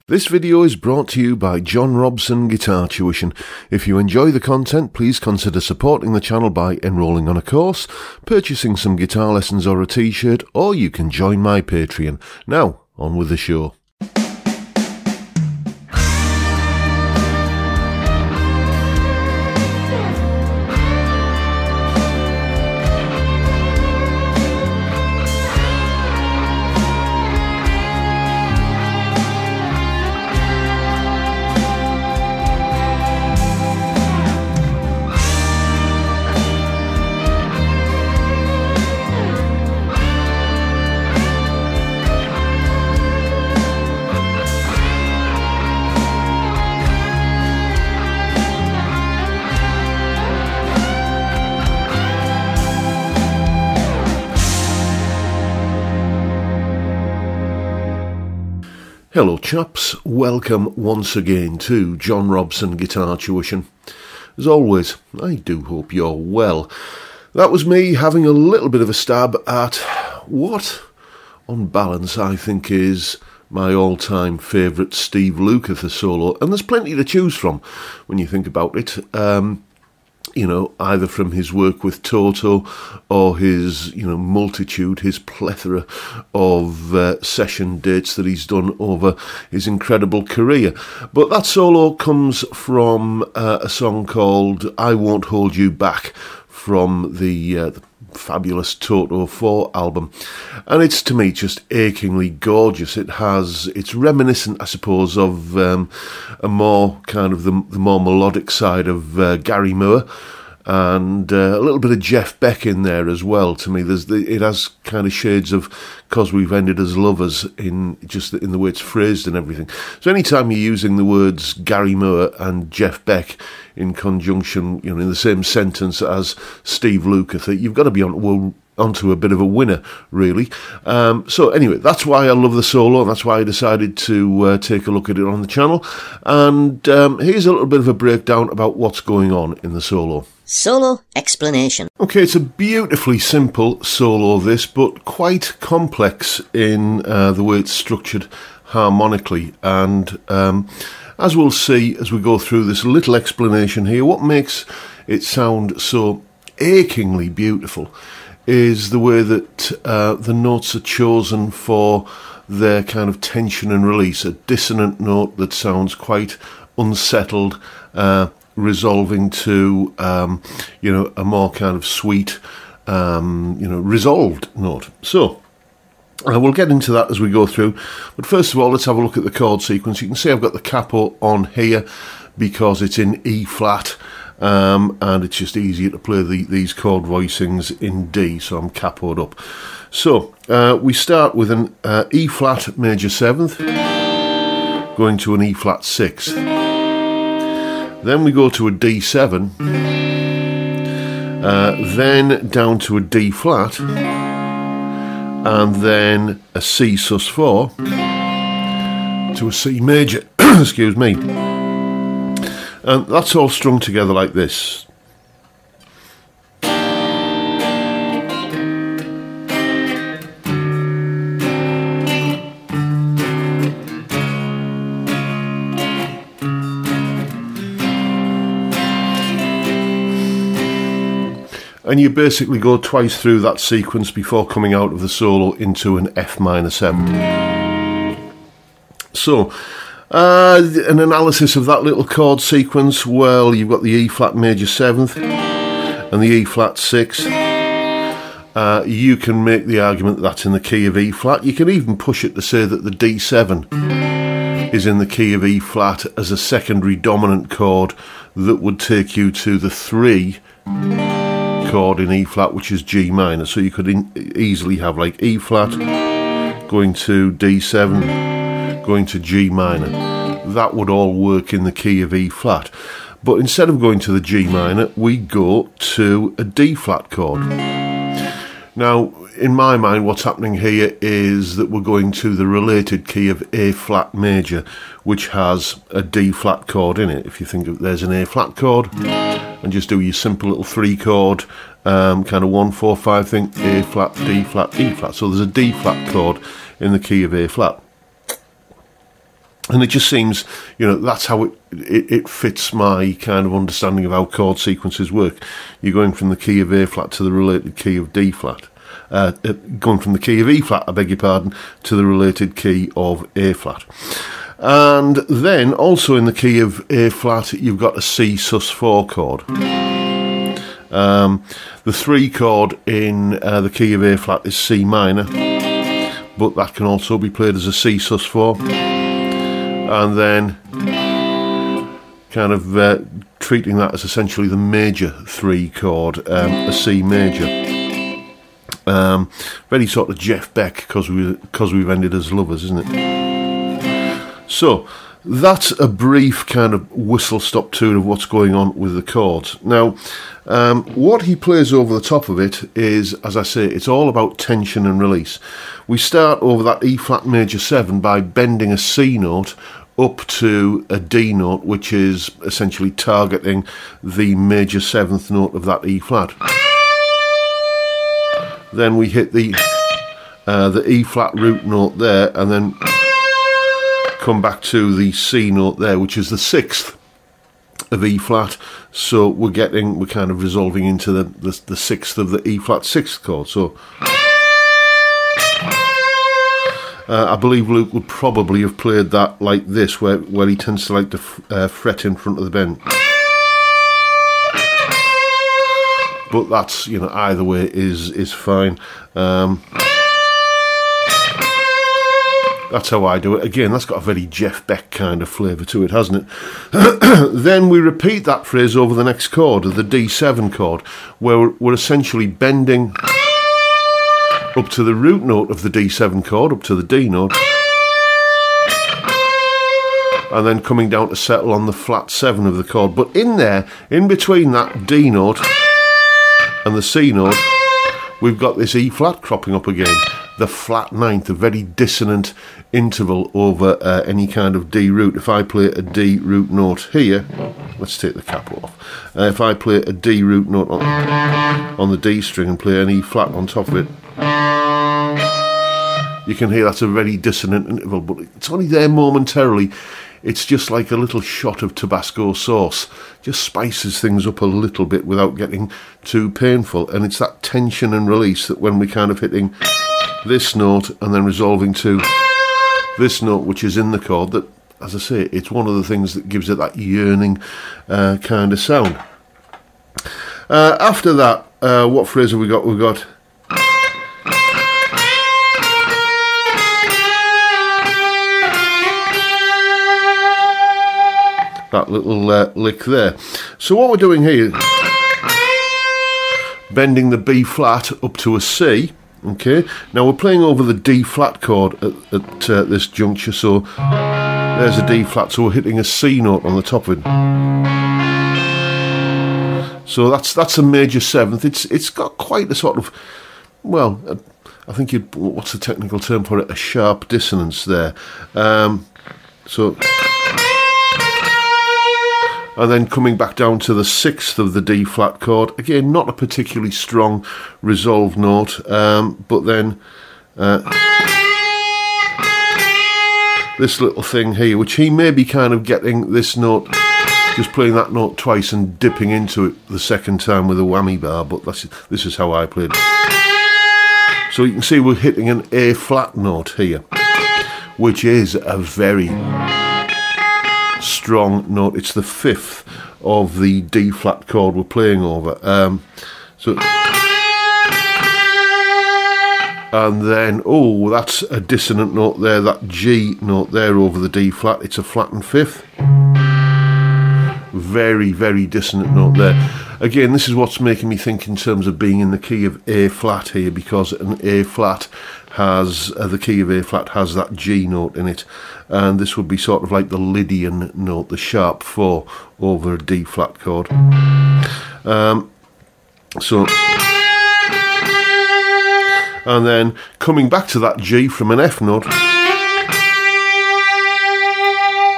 This video is brought to you by John Robson Guitar Tuition. If you enjoy the content, please consider supporting the channel by enrolling on a course, purchasing some guitar lessons or a t-shirt, or you can join my Patreon. Now, on with the show. Hello chaps, welcome once again to John Robson Guitar Tuition. As always, I do hope you're well. That was me having a little bit of a stab at what, on balance, I think is my all-time favourite Steve Lukather solo, and there's plenty to choose from when you think about it. You know, either from his work with Toto or his, multitude, his plethora of session dates that he's done over his incredible career. But that solo comes from a song called I Won't Hold You Back from the fabulous Toto 4 album. And it's, to me, just achingly gorgeous. It's reminiscent, I suppose, of a more kind of the more melodic side of Gary Moore, and a little bit of Jeff Beck in there as well. To me, it has kind of shades of "'Cause We've Ended as Lovers" in the way it's phrased and everything. So anytime you're using the words Gary Moore and Jeff Beck in conjunction, in the same sentence as Steve Lukather, you've got to be onto a bit of a winner, really. So anyway, that's why I love the solo, and that's why I decided to take a look at it on the channel. And here's a little bit of a breakdown about what's going on in the solo. Solo explanation. Okay, it's a beautifully simple solo, this, but quite complex in the way it's structured harmonically. And as we'll see as we go through this little explanation here, what makes it sound so achingly beautiful is the way that the notes are chosen for their kind of tension and release. A dissonant note that sounds quite unsettled, resolving to, a more kind of sweet, resolved note. So, we'll get into that as we go through. But first of all, let's have a look at the chord sequence. You can see I've got the capo on here because it's in E flat. And it's just easier to play these chord voicings in D, so I'm capoed up. So we start with an E flat major 7th, going to an E flat 6th. Then we go to a D7, then down to a D flat, and then a C sus4 to a C major. Excuse me. And that's all strung together like this. And you basically go twice through that sequence before coming out of the solo into an F minor 7. So, an analysis of that little chord sequence, well, you've got the E flat major 7th and the E flat 6th. You can make the argument that that's in the key of E flat. You can even push it to say that the D7 is in the key of E flat as a secondary dominant chord that would take you to the 3 chord in E flat, which is G minor. So you could easily have like E flat going to D7 going to G minor. That would all work in the key of E flat. But instead of going to the G minor, we go to a D flat chord. Now, in my mind, what's happening here is that we're going to the related key of A flat major, which has a D flat chord in it. If you think of there's an A flat chord, and just do your simple little 3 chord kind of 1, 4, 5 thing, A flat, D flat, E flat. So there's a D flat chord in the key of A flat. And it just seems, you know, that's how it fits my kind of understanding of how chord sequences work. You're going from the key of A flat to the related key of D flat. Going from the key of E flat, I beg your pardon, to the related key of A flat. And then also in the key of A flat, you've got a C sus4 chord. The 3 chord in the key of A flat is C minor, but that can also be played as a C sus4. And then kind of treating that as essentially the major 3 chord, a C major. Very sort of Jeff Beck, because we've ended as lovers, isn't it? So that's a brief kind of whistle-stop tour of what's going on with the chords. Now, what he plays over the top of it is, as I say, it's all about tension and release. We start over that E flat major 7 by bending a C note up to a D note, which is essentially targeting the major 7th note of that E flat. Then we hit the E flat root note there, and then come back to the C note there, which is the 6th of E flat. So we're kind of resolving into the 6th of the E flat 6th chord. So I believe Luke would probably have played that like this, where he tends to like to fret in front of the bend. But that's, you know, either way is fine. That's how I do it. Again, that's got a very Jeff Beck kind of flavour to it, hasn't it? Then we repeat that phrase over the next chord, the D7 chord, where we're essentially bending up to the root note of the D7 chord, up to the D note, and then coming down to settle on the flat 7 of the chord. But in there, in between that D note and the C note, we've got this E flat cropping up again, the flat 9th, a very dissonant interval over any kind of D root. If I play a D root note here, let's take the cap off. If I play a D root note on the D string and play an E flat on top of it, you can hear that's a very dissonant interval, but it's only there momentarily. It's just like a little shot of Tabasco sauce. Just spices things up a little bit without getting too painful. And it's that tension and release that when we're kind of hitting this note and then resolving to this note, which is in the chord, that, as I say, it's one of the things that gives it that yearning kind of sound. After that, what phrase have we got? We've got that little lick there. So what we're doing here, bending the B flat up to a C. Okay, now we're playing over the D flat chord at this juncture, so there's a D flat, so we're hitting a C note on the top of it. So that's a major 7th. It's got quite a sort of, well, I think what's the technical term for it? A sharp dissonance there. So. And then coming back down to the 6th of the D flat chord, again not a particularly strong resolved note, but then this little thing here, which he may be kind of getting this note, just playing that note twice and dipping into it the second time with a whammy bar, but this is how I played it. So you can see we're hitting an A flat note here, which is a very strong note. It's the 5th of the D flat chord we're playing over. And then, oh, that's a dissonant note there, that G note there over the D flat. It's a flattened 5th. Very, very dissonant note there. Again, this is what's making me think in terms of being in the key of A flat here, because an A flat has, the key of A flat has that G note in it, and this would be sort of like the Lydian note, the sharp 4 over a D flat chord. And then coming back to that G from an F note,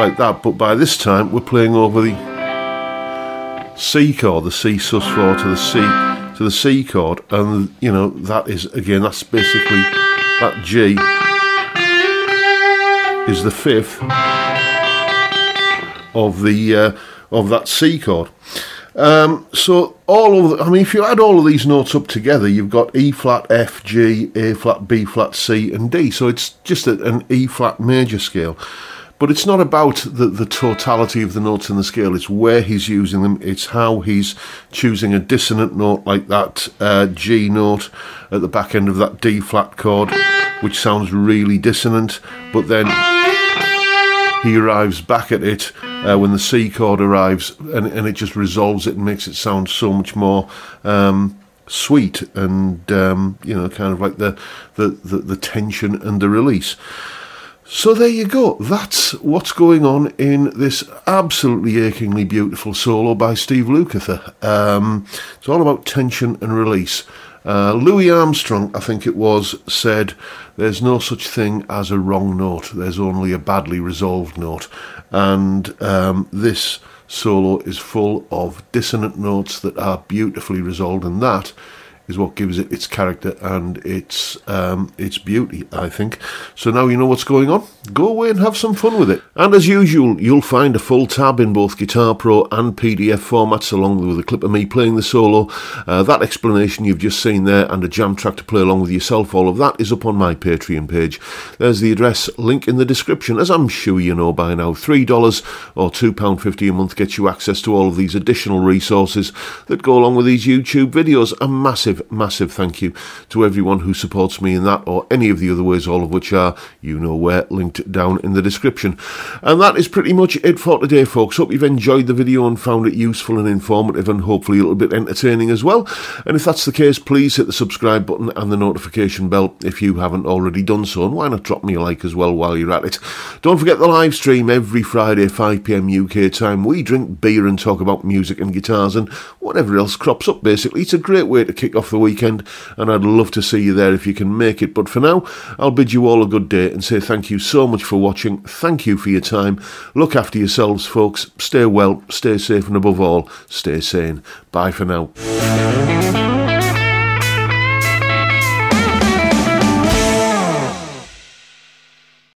like that, but by this time we're playing over the C chord, the C sus4 to the C chord, and you know that is, again, that's basically that G is the 5th of that C chord. So if you add all of these notes up together, you've got E flat, F, G, A flat, B flat, C and D. So it's just an E flat major scale. But it's not about the totality of the notes in the scale. It's where he's using them. It's how he's choosing a dissonant note like that G note at the back end of that D flat chord, which sounds really dissonant. But then he arrives back at it when the C chord arrives, and it just resolves it and makes it sound so much more sweet and kind of like the tension and the release. So there you go. That's what's going on in this absolutely achingly beautiful solo by Steve Lukather. It's all about tension and release. Louis Armstrong, I think it was, said, "There's no such thing as a wrong note. There's only a badly resolved note." And this solo is full of dissonant notes that are beautifully resolved, and that is what gives it its character and its beauty, I think. So now you know what's going on. Go away and have some fun with it. And as usual, you'll find a full tab in both Guitar Pro and PDF formats, along with a clip of me playing the solo. That explanation you've just seen there, and a jam track to play along with yourself, all of that is up on my Patreon page. There's the address, link in the description. As I'm sure you know by now, $3 or £2.50 a month gets you access to all of these additional resources that go along with these YouTube videos. A massive thank you to everyone who supports me in that or any of the other ways, all of which are, you know where, linked down in the description. And that is pretty much it for today, folks. Hope you've enjoyed the video and found it useful and informative, and hopefully a little bit entertaining as well. And if that's the case, please hit the subscribe button and the notification bell if you haven't already done so, and why not drop me a like as well while you're at it. Don't forget the live stream every Friday 5 PM UK time. We drink beer and talk about music and guitars and whatever else crops up, basically. It's a great way to kick off the weekend, and I'd love to see you there if you can make it. But for now, I'll bid you all a good day and say thank you so much for watching. Thank you for your time. Look after yourselves, folks. Stay well, stay safe, and above all, stay sane. Bye for now.